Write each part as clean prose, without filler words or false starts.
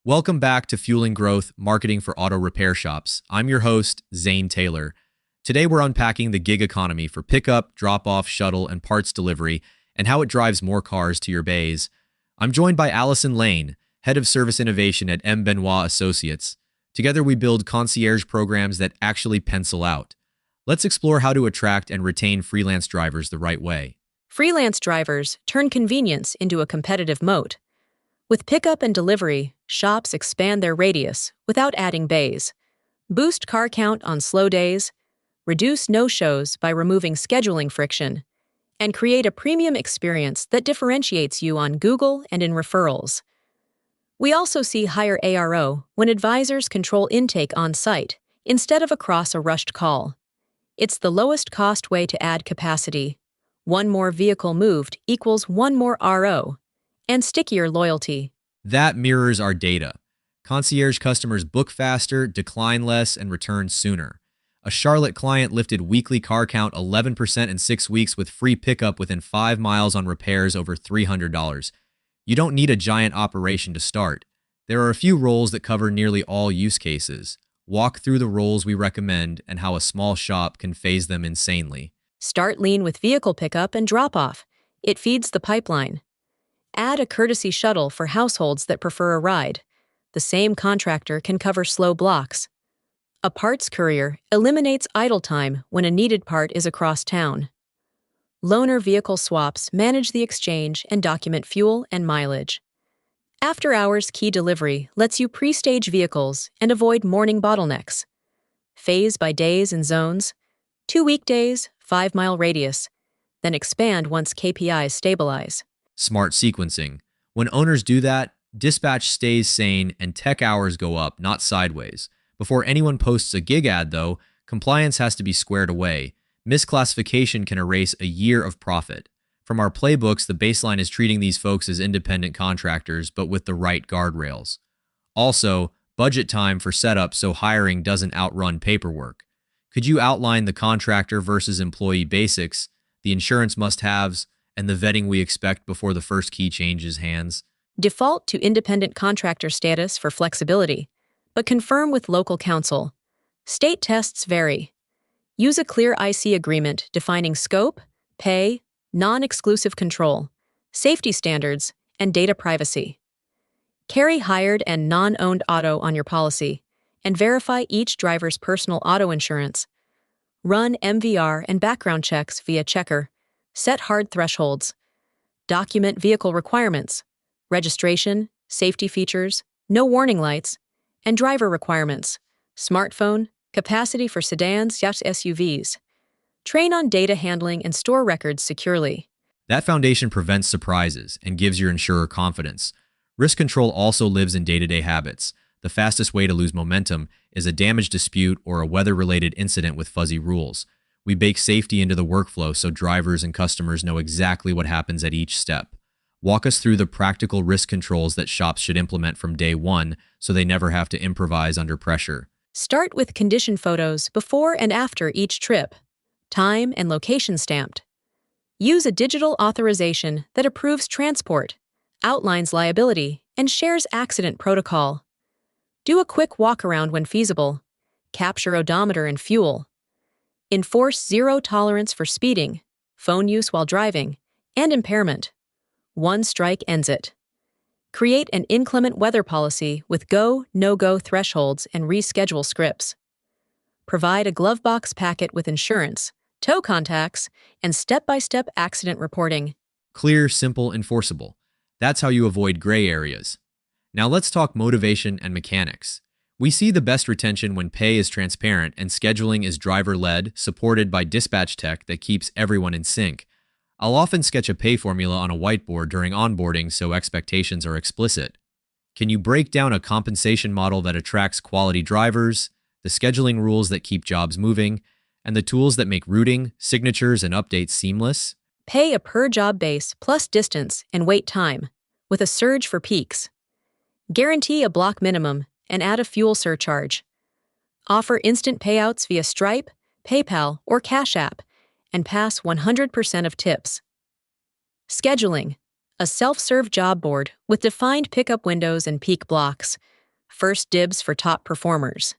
Welcome back to Fueling Growth, Marketing for Auto Repair Shops. I'm your host, Zane Taylor. Today we're unpacking the gig economy for pickup, drop-off, shuttle, and parts delivery, and how it drives more cars to your bays. I'm joined by Allison Lane, Head of Service Innovation at M. Benoit Associates. Together we build concierge programs that actually pencil out. Let's explore how to attract and retain freelance drivers the right way. Freelance drivers turn convenience into a competitive moat. With pickup and delivery, shops expand their radius without adding bays, boost car count on slow days, reduce no-shows by removing scheduling friction, and create a premium experience that differentiates you on Google and in referrals. We also see higher ARO when advisors control intake on-site instead of across a rushed call. It's the lowest cost way to add capacity. One more vehicle moved equals one more RO, and stickier loyalty. That mirrors our data. Concierge customers book faster, decline less, and return sooner. A Charlotte client lifted weekly car count 11% in 6 weeks with free pickup within 5 miles on repairs over $300. You don't need a giant operation to start. There are a few roles that cover nearly all use cases. Walk through the roles we recommend and how a small shop can phase them insanely. Start lean with vehicle pickup and drop-off. It feeds the pipeline. Add a courtesy shuttle for households that prefer a ride. The same contractor can cover slow blocks. A parts courier eliminates idle time when a needed part is across town. Loaner vehicle swaps manage the exchange and document fuel and mileage. After-hours key delivery lets you pre-stage vehicles and avoid morning bottlenecks. Phase by days and zones. 2 weekdays, 5-mile radius. Then expand once KPIs stabilize. Smart sequencing. When owners do that, dispatch stays sane and tech hours go up, not sideways. Before anyone posts a gig ad, though, compliance has to be squared away. Misclassification can erase a year of profit. From our playbooks, the baseline is treating these folks as independent contractors, but with the right guardrails. Also, budget time for setup so hiring doesn't outrun paperwork. Could you outline the contractor versus employee basics, the insurance must-haves, and the vetting we expect before the first key changes hands? Default to independent contractor status for flexibility, but confirm with local counsel. State tests vary. Use a clear IC agreement defining scope, pay, non-exclusive control, safety standards, and data privacy. Carry hired and non-owned auto on your policy, and verify each driver's personal auto insurance. Run MVR and background checks via Checker. Set hard thresholds. Document vehicle requirements, registration, safety features, no warning lights, and driver requirements, smartphone, capacity for sedans, yachts, SUVs. Train on data handling and store records securely. That foundation prevents surprises and gives your insurer confidence. Risk control also lives in day-to-day habits. The fastest way to lose momentum is a damage dispute or a weather-related incident with fuzzy rules. We bake safety into the workflow so drivers and customers know exactly what happens at each step. Walk us through the practical risk controls that shops should implement from day one so they never have to improvise under pressure. Start with condition photos before and after each trip, time and location stamped. Use a digital authorization that approves transport, outlines liability, and shares accident protocol. Do a quick walk-around when feasible. Capture odometer and fuel. Enforce zero tolerance for speeding, phone use while driving, and impairment. One strike ends it. Create an inclement weather policy with go, no-go thresholds and reschedule scripts. Provide a glove box packet with insurance, tow contacts, and step-by-step accident reporting. Clear, simple, enforceable. That's how you avoid gray areas. Now let's talk motivation and mechanics. We see the best retention when pay is transparent and scheduling is driver-led, supported by dispatch tech that keeps everyone in sync. I'll often sketch a pay formula on a whiteboard during onboarding so expectations are explicit. Can you break down a compensation model that attracts quality drivers, the scheduling rules that keep jobs moving, and the tools that make routing, signatures, and updates seamless? Pay a per-job base plus distance and wait time, with a surge for peaks. Guarantee a block minimum and add a fuel surcharge. Offer instant payouts via Stripe, PayPal, or Cash App, and pass 100% of tips. Scheduling. A self-serve job board with defined pickup windows and peak blocks. First dibs for top performers.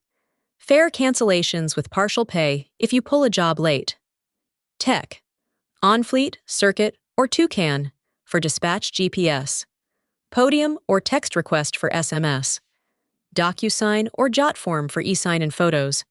Fair cancellations with partial pay if you pull a job late. Tech. OnFleet, Circuit, or Toucan for dispatch GPS. Podium or text request for SMS. DocuSign or JotForm for e-sign and photos.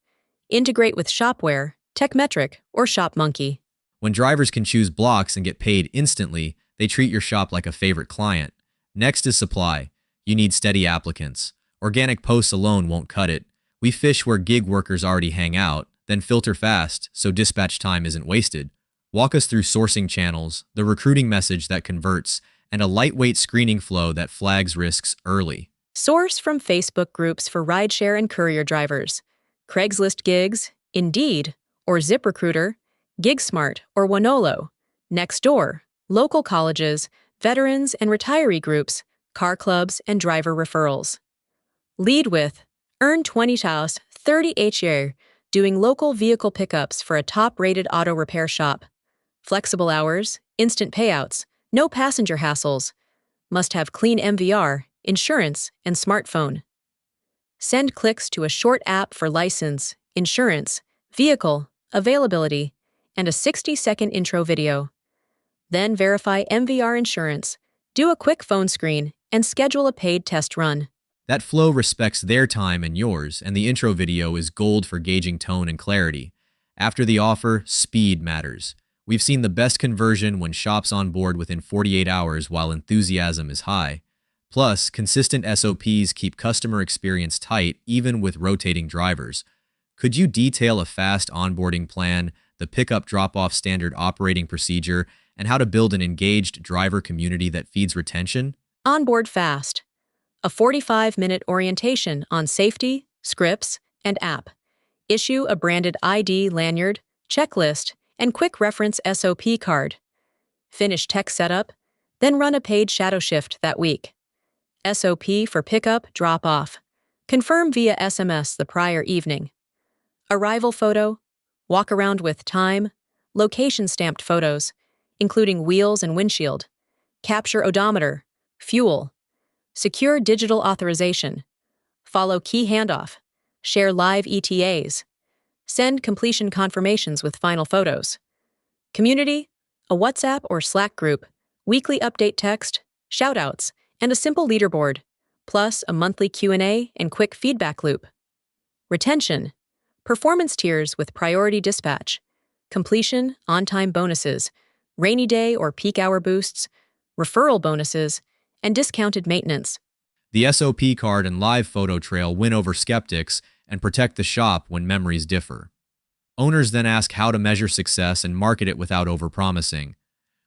Integrate with Shopware, TechMetric, or ShopMonkey. When drivers can choose blocks and get paid instantly, they treat your shop like a favorite client. Next is supply. You need steady applicants. Organic posts alone won't cut it. We fish where gig workers already hang out, then filter fast so dispatch time isn't wasted. Walk us through sourcing channels, the recruiting message that converts, and a lightweight screening flow that flags risks early. Source from Facebook groups for rideshare and courier drivers. Craigslist gigs, Indeed, or ZipRecruiter, GigSmart or Wonolo. Nextdoor, local colleges, veterans and retiree groups, car clubs, and driver referrals. Lead with Earn 20,000 30 each year doing local vehicle pickups for a top-rated auto repair shop. Flexible hours, instant payouts, no passenger hassles. Must have clean MVR, insurance, and smartphone. Send clicks to a short app for license, insurance, vehicle, availability, and a 60-second intro video. Then verify MVR insurance, do a quick phone screen, and schedule a paid test run. That flow respects their time and yours, and the intro video is gold for gauging tone and clarity. After the offer, speed matters. We've seen the best conversion when shops on board within 48 hours while enthusiasm is high. Plus, consistent SOPs keep customer experience tight even with rotating drivers. Could you detail a fast onboarding plan, the pickup drop-off standard operating procedure, and how to build an engaged driver community that feeds retention? Onboard fast. A 45-minute orientation on safety, scripts, and app. Issue a branded ID lanyard, checklist, and quick reference SOP card. Finish tech setup, then run a paid shadow shift that week. SOP for pickup, drop-off. Confirm via SMS the prior evening. Arrival photo, walk around with time, location-stamped photos, including wheels and windshield. Capture odometer, fuel. Secure digital authorization. Follow key handoff. Share live ETAs. Send completion confirmations with final photos. Community, a WhatsApp or Slack group, weekly update text, shoutouts, and a simple leaderboard, plus a monthly Q&A and quick feedback loop. Retention, performance tiers with priority dispatch, completion, on-time bonuses, rainy day or peak hour boosts, referral bonuses, and discounted maintenance. The SOP card and live photo trail win over skeptics and protect the shop when memories differ. Owners then ask how to measure success and market it without overpromising.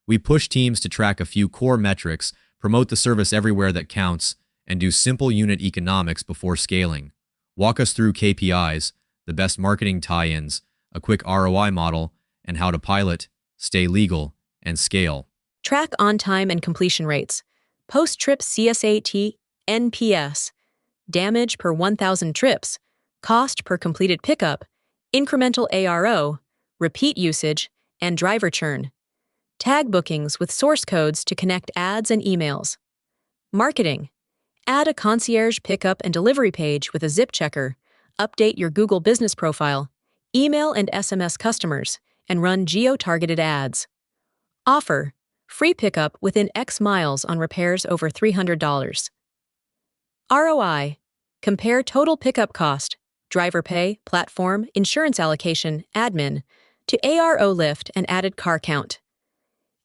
We push teams to track a few core metrics, promote the service everywhere that counts, and do simple unit economics before scaling. Walk us through KPIs, the best marketing tie-ins, a quick ROI model, and how to pilot, stay legal, and scale. Track on-time and completion rates. Post-trip CSAT, NPS, damage per 1,000 trips, cost per completed pickup, incremental ARO, repeat usage, and driver churn. Tag bookings with source codes to connect ads and emails. Marketing. Add a concierge pickup and delivery page with a zip checker, update your Google business profile, email and SMS customers, and run geo-targeted ads. Offer. Free pickup within X miles on repairs over $300. ROI. Compare total pickup cost, driver pay, platform, insurance allocation, admin, to ARO lift and added car count.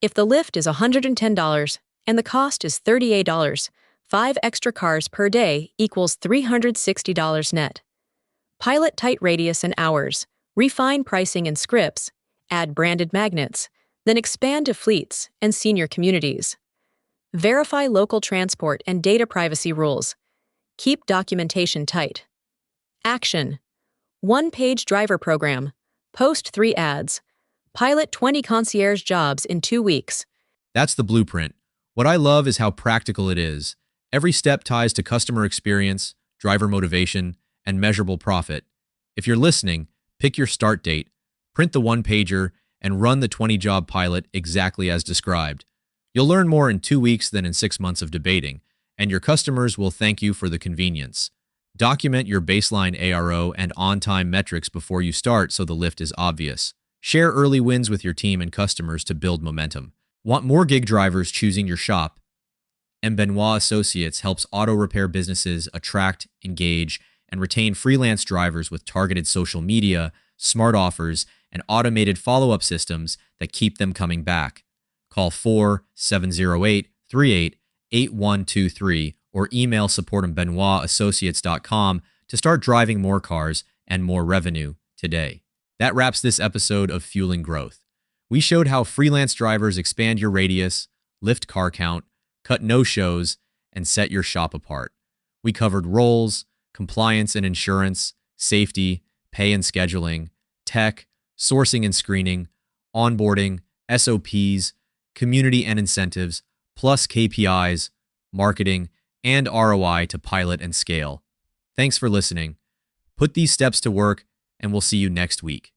If the lift is $110 and the cost is $38, 5 extra cars per day equals $360 net. Pilot tight radius and hours, refine pricing and scripts, add branded magnets, then expand to fleets and senior communities. Verify local transport and data privacy rules. Keep documentation tight. Action. One-page driver program. Post 3 ads. Pilot 20 concierge jobs in 2 weeks. That's the blueprint. What I love is how practical it is. Every step ties to customer experience, driver motivation, and measurable profit. If you're listening, pick your start date, print the one-pager, and run the 20-job pilot exactly as described. You'll learn more in 2 weeks than in 6 months of debating, and your customers will thank you for the convenience. Document your baseline ARO and on-time metrics before you start so the lift is obvious. Share early wins with your team and customers to build momentum. Want more gig drivers choosing your shop? Benoit Associates helps auto repair businesses attract, engage, and retain freelance drivers with targeted social media, smart offers, and automated follow-up systems that keep them coming back. Call 4-708-38-8123 or email support@benoitassociates.com to start driving more cars and more revenue today. That wraps this episode of Fueling Growth. We showed how freelance drivers expand your radius, lift car count, cut no-shows, and set your shop apart. We covered roles, compliance and insurance, safety, pay and scheduling, tech, sourcing and screening, onboarding, SOPs, community and incentives, plus KPIs, marketing, and ROI to pilot and scale. Thanks for listening. Put these steps to work, and we'll see you next week.